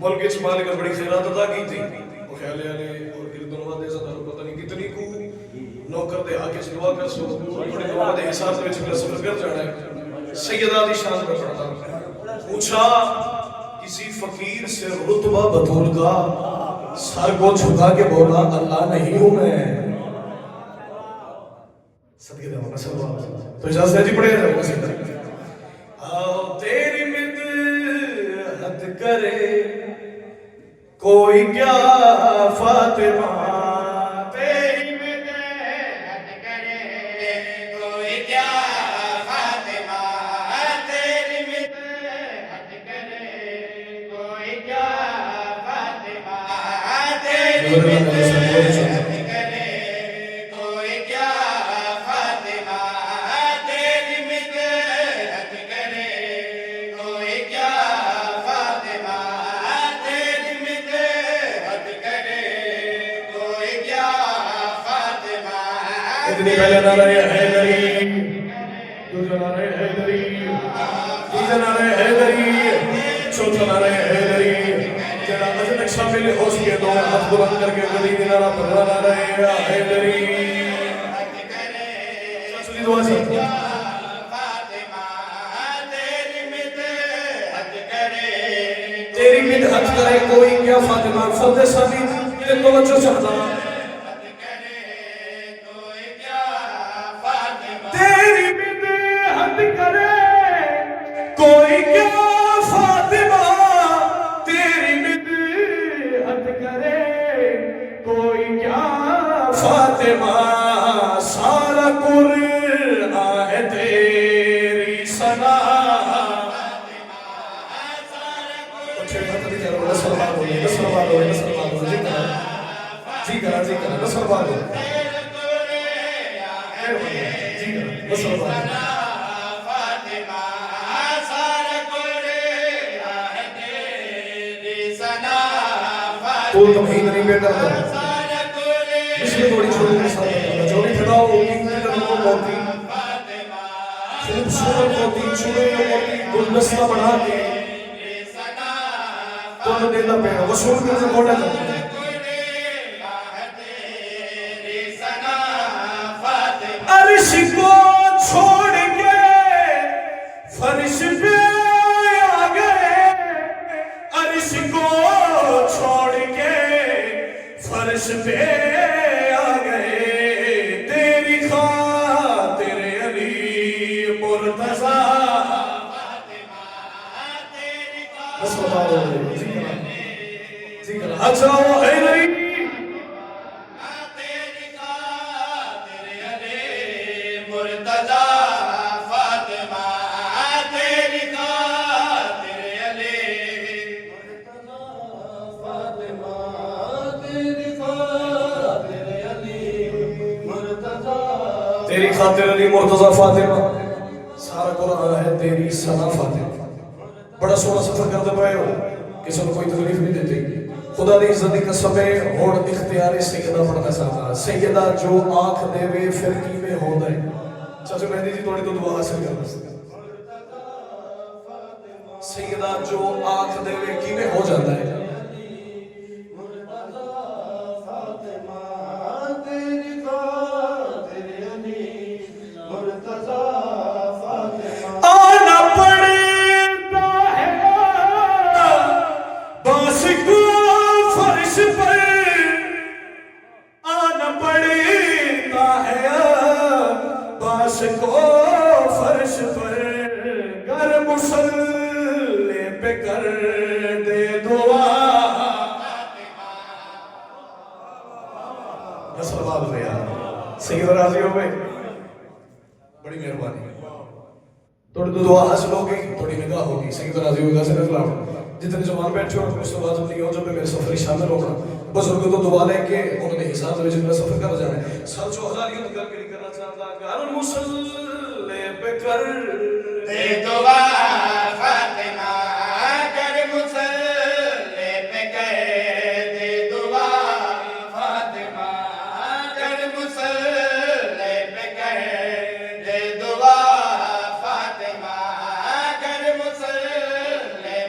ملک اس مالک بڑی خیرات عطا کی تھی وہ خیال علی اور گردن وادے زدہ پتہ نہیں کتنی کو نوکر دے آکے سے دعا کر سو بڑی دعا دے حساب سے بچے سفر کر جانا ہے سیدہ دی شان پر پڑھتا پوچھا کسی فقیر سے رتبہ بطول کا سر کو جھکا کے بولا اللہ نہیں ہوں میں صدقے دے ہوں تو اجازت ہے جی پڑھے جائے آؤ تیری مدحت کرے کوئی کیا فاطمہ تیری مدحت کرے کوئی کیا فاطمہ تیری مدحت کرے کوئی کیا فاطمہ تیری مدحت اتنی پہلے نعرہ حیدری دوسرا نعرہ حیدری تیسرا نعرہ حیدری چوتھا نعرہ حیدری جڑا اجنک شامل ہو سکے تو ہاتھ بلند کر کے قدیم نعرہ پڑھنا نعرہ حیدری سچی دعا سے تیری مدحت کرے کوئی کیا فاطمہ فضل ثانی یہ توجہ چاہتا کوئی کیا فاطمہ تیری مدحت کرے کوئی کیا فاطمہ سارا قرآن ہے تیری ثنا تو تمہیں نہیں بیٹا تھا اس میں تھوڑی چھوڑی کے ساتھ کرنا جو بھی پھیلاؤ ہوتی لڑکوں ہوتی خوبصورت ہوتی چھوڑے ہوتی گلدستہ بڑھا کے تو انہوں دینا پہنا وہ سن کر سے کوڑا کرتا عرش کو چھوڑ کے فرش پہ آ گئے عرش کو چھوڑ کے فرش پہ آ گئے تیری خاطر علی مرتضی بس بتاؤ ذکر اچھا وہ حیدری تیری خاطر علی مرتضی فاطمہ سارا قرآن ہے تیری ثنا فاطمہ بڑا سونا سفر کرتے پائے ہو کسی کو کوئی تکلیف نہیں دیتے خدا دی عزت دی قسم ہے اور اختیار سیدہ پڑھنا چاہتا سیدہ جو آنکھ دے وے پھر کی میں ہو دے چاچو مہدی جی تھوڑی تو دعا حاصل کرنا سیدہ جو آنکھ دے وے کی میں ہو جاتا ہے کو فرش پر گر مسلے پہ کر دے دعا سلوات ہو یار سید راضی ہو گئے بڑی مہربانی تھوڑی تو دعا حاصل ہو گئی تھوڑی نگاہ ہوگی سید راضی ہوگا سے نکلا جتنے زمان بیٹھے ہو اس کے بعد نہیں ہو جب میں میرے سفر شامل ہوگا بزرگ تو دعا لے کے انہوں نے حساب سے جن کا سفر کر جانا ہے سر جو ہزار یوں کر کے نہیں کرنا چاہتا گر مسلے پہ کر دے دعا فاطمہ گر مسلے پہ کر دے دعا فاطمہ گر مسلے پہ کر دے دعا فاطمہ گر مسلے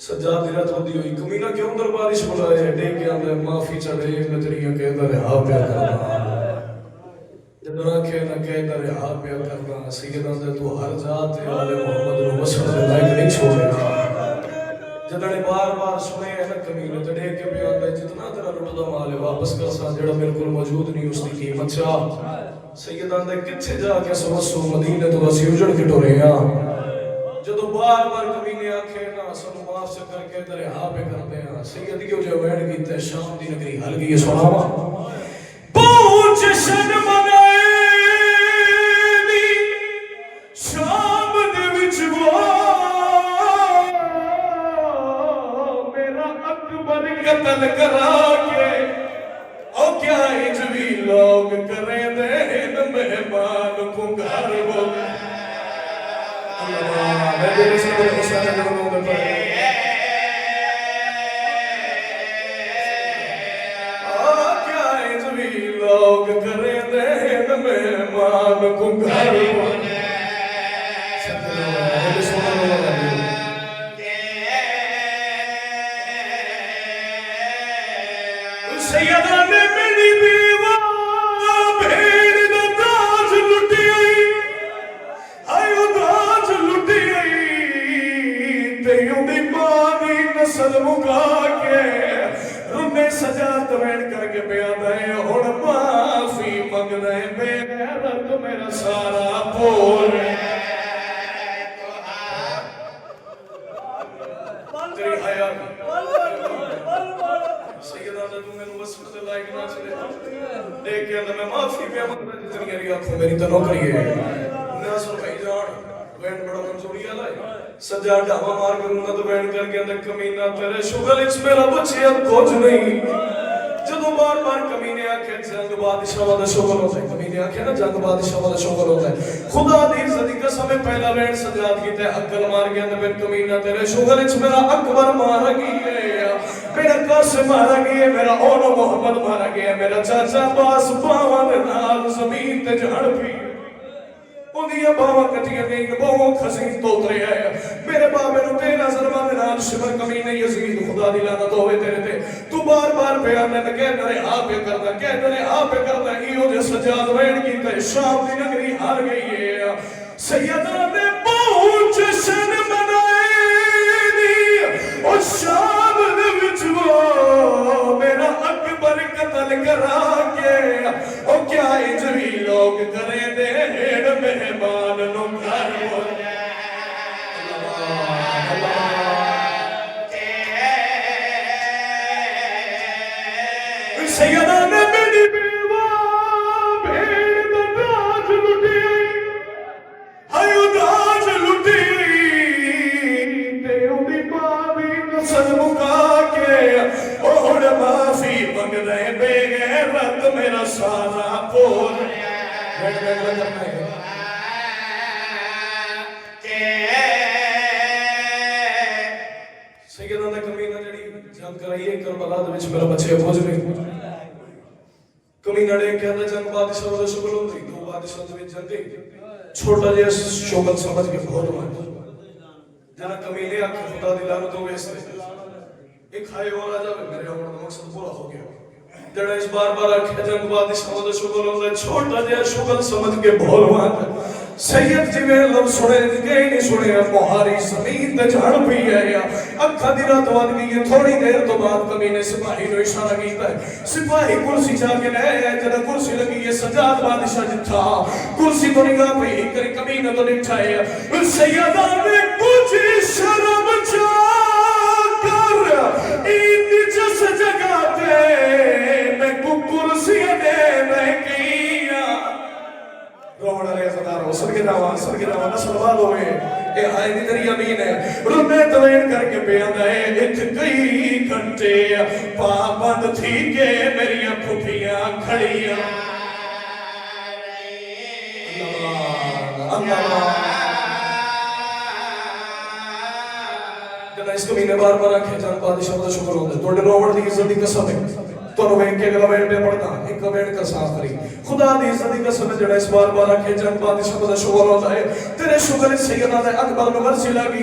سجاد دی رات ہوندی ہوئی کمینہ کیوں دربار وچ بلائے ڈے کے اندر معافی چڑھے نظریہ کے اندر رہا پیا کرنا جدنا کہ نہ کہ در رہا پیا کرنا سیداں دے تو ہر ذات آل محمد نو وسن دے لائق نہیں چھوڑے گا جدنے بار بار سنے ہے نا کمینہ تے ڈے کے پیا اندر جتنا تیرا لٹدا مال واپس کر سا جڑا بالکل موجود نہیں اس دی قیمت چا سیداں دے کتھے جا کے سوسو مدینے تو اسی اجڑ کے ٹرے ہاں جدو بار بار کمینے آکھے نا سنو معاف سے کر کے در رہا پہ کرتے ہیں سید کیوں جو ویڈ کیتے شام دی نگری حل گئی سناوا پہنچ شن منائے شام دے وچ وہ میرا اکبر قتل کرا کے او کیا اجوی لوگ کریں دے مہمان کو گھر وہ اللہ میں دے سے بڑے حسین ہے جو لوگ پر کیا اجوی لوگ کریں دے مہمان کو گھر وہ سیدہ نے میری بیوہ بھیڑ دا تاج لٹی آئی آئیو تاج لٹی آئی تیوں دی مانی نسل مکا کے رونے سجاد وین کر کے بیان ہے اور معافی مگ رہے بے غیرت میرا سارا پور تیری حیات سیدہ نے تو میں وسط لائق نہ چلے دیکھ کے میں معافی پہ مانگتا جتنی میری آنکھوں میری تو نوکری ہے ناصر بھائی جان وین بڑا منظوری ہے لائے سجاد ڈھاوا مار کر انہوں تو وین کر کے اندر کمینہ تیرے شغل اچ میرا بچے اب کچھ نہیں جدو بار بار کمینے آکھے جنگ بادشاہ والا شغل ہوتا ہے کمینے آکھے نا جنگ بادشاہ والا شغل ہوتا ہے خدا دی عزت کی قسم پہلا وین سجاد کی تے عقل مار کے اندر کمینہ تیرے شغل اچ میرا اکبر مارا گیا میرا قاسم مارا گیا میرا اولو محمد مارا گیا میرا چاچا باس باوان نال زمین تے جھڑ پی اندیاں باواں کٹیاں گئی باواں خسین توترے آیا میرے بابے نو تیرا ظلمان نال شمر کمینے یزید خدا دی لعنت ہوئے تیرے تے تو بار بار بیان نے کہہ درے آپ پہ کرنا ایو دے سجاد وین کی تے شام دی نگری ہار گئی ہے سیدہ نے پہنچ شن منائے او شام دے وچ وہ میرا اکبر قتل کرا کے او کیا اجوی لوگ کریں دے مہمان نو گھر ہو سیدہ نے میری بیوہ بھیڑ دا تاج لٹی آئیو تاج لٹی تے اندی پاوی نسل مکا کے اوڑ معافی مگ رہے بے غیرت میرا سارا پور سیدہ نے کمینہ جڑی جنگ کرائیے کربلا دے وچ میرا بچے کچھ نہیں کمینہ ڈے کے اندر جنگ بادشاہ والا شغل ہوندی دو بادشاہ دے وچ جنگ چھوٹا جہا شغل سمجھ کے بہت مانتا جنا کمینے آکھے خدا دی لعنت ہوئے اس نے ایک کھائے والا جب میرے عمر کا مقصد پورا ہو گیا جڑا اس بار بار آکھے جنگ بادشاہ والا شغل ہوندہ چھوٹا جہا شغل سمجھ کے بہت مانتا سید جی میں لفظ سنے گئے نہیں سنے مہاری زمین تے جھڑ پی ہے یا اکھا دی رات واد گئی ہے تھوڑی دیر تو بعد کمینے سپاہی نو اشارہ کیتا ہے سپاہی کرسی جا کے لے ہے جدہ کرسی لگی ہے سجاد بادشاہ جتھا کرسی تو نگاہ پہ ہی کری کمینے تو نٹھا ہے سیدہ نے کچھ شرم چا کر ایدی جس جگہ تے میں کو کرسی دے میں کیا روڑا رہے خدارو سر گراوان نسل باد ہوئے اے آئے دی تری امین ہے رونے توین کر کے بیان ہے ایک کئی گھنٹے پابند تھی کہ میری پھوٹیاں کھڑیاں اللہ جنہ اس کمینے بار بار آکھے جان بادشاہ دا شکر ہوتا ہے توڑے روڑ دی عزت دی قسم ہے تو روین کے گلا وین پہ پڑھتا ایک وین کا ساتھ کری خدا دی عزت دی قسم جڑا اس بار بار آکھے جنگ بادشاہ دا شغل ہوتا ہے تیرے شکر سیدہ دے اکبر نو ورسی لگی